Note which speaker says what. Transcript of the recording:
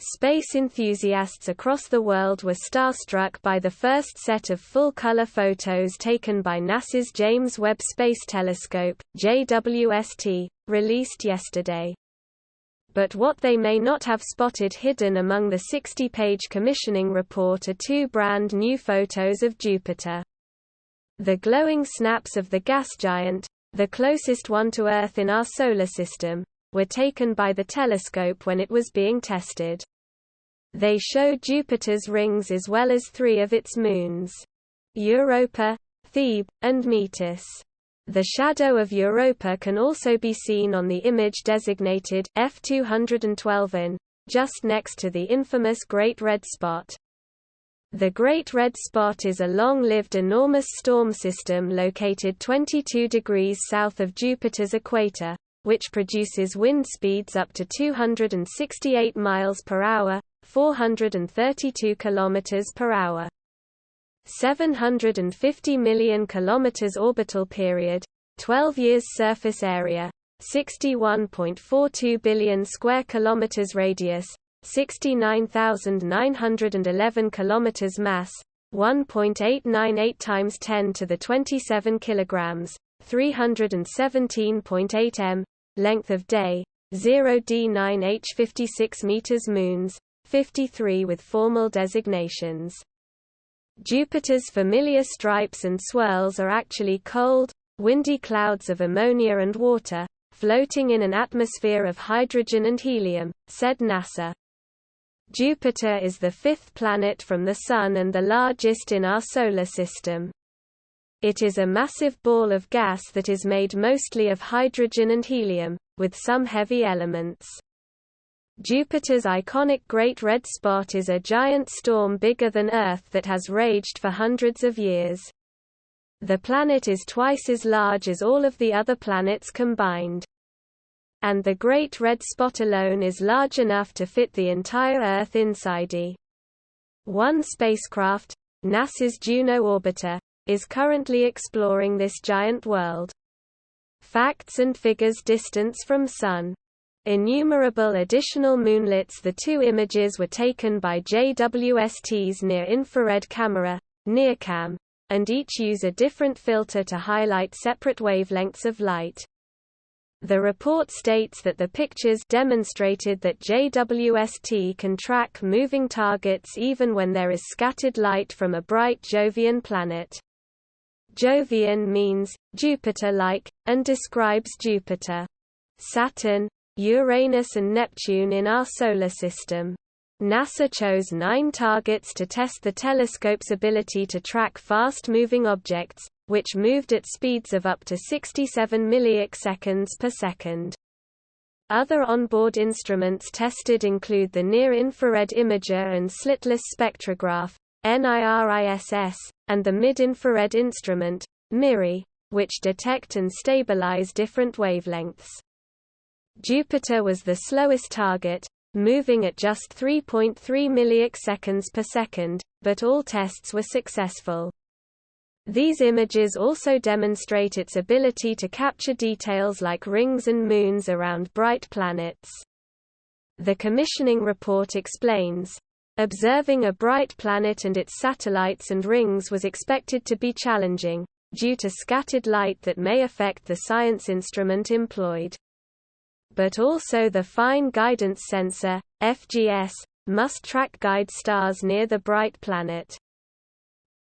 Speaker 1: Space enthusiasts across the world were starstruck by the first set of full-color photos taken by NASA's James Webb Space Telescope (JWST), released yesterday. But what they may not have spotted hidden among the 60-page commissioning report are two brand new photos of Jupiter. The glowing snaps of the gas giant, the closest one to Earth in our solar system, were taken by the telescope when it was being tested. They show Jupiter's rings as well as 3 of its moons: Europa, Thebe, and Metis. The shadow of Europa can also be seen on the image designated F212N, just next to the infamous Great Red Spot. The Great Red Spot is a long-lived enormous storm system located 22 degrees south of Jupiter's equator, which produces wind speeds up to 268 miles per hour, 432 kilometers per hour. 750 million kilometers orbital period, 12 years surface area, 61.42 billion square kilometers radius, 69,911 kilometers mass, 1.898 times 10 to the 27 kilograms, 317.8 m, length of day, 0d9h56 meters moons, 53 with formal designations. Jupiter's familiar stripes and swirls are actually cold, windy clouds of ammonia and water, floating in an atmosphere of hydrogen and helium, said NASA. Jupiter is the 5th planet from the Sun and the largest in our solar system. It is a massive ball of gas that is made mostly of hydrogen and helium, with some heavy elements. Jupiter's iconic Great Red Spot is a giant storm bigger than Earth that has raged for hundreds of years. The planet is twice as large as all of the other planets combined. And the Great Red Spot alone is large enough to fit the entire Earth inside it. One spacecraft, NASA's Juno orbiter, is currently exploring this giant world. Facts and figures: distance from Sun. Innumerable additional moonlets. The two images were taken by JWST's near-infrared camera, NIRCam, and each use a different filter to highlight separate wavelengths of light. The report states that the pictures demonstrated that JWST can track moving targets even when there is scattered light from a bright Jovian planet. Jovian means Jupiter-like, and describes Jupiter, Saturn, Uranus and Neptune in our solar system. NASA chose 9 targets to test the telescope's ability to track fast-moving objects, which moved at speeds of up to 67 milliseconds per second. Other onboard instruments tested include the Near-Infrared Imager and Slitless Spectrograph (NIRISS), and the Mid-Infrared Instrument (MIRI), which detect and stabilize different wavelengths. Jupiter was the slowest target, moving at just 3.3 milliseconds per second, but all tests were successful. These images also demonstrate its ability to capture details like rings and moons around bright planets. The commissioning report explains, "Observing a bright planet and its satellites and rings was expected to be challenging, due to scattered light that may affect the science instrument employed. But also the Fine Guidance Sensor, FGS, must track guide stars near the bright planet.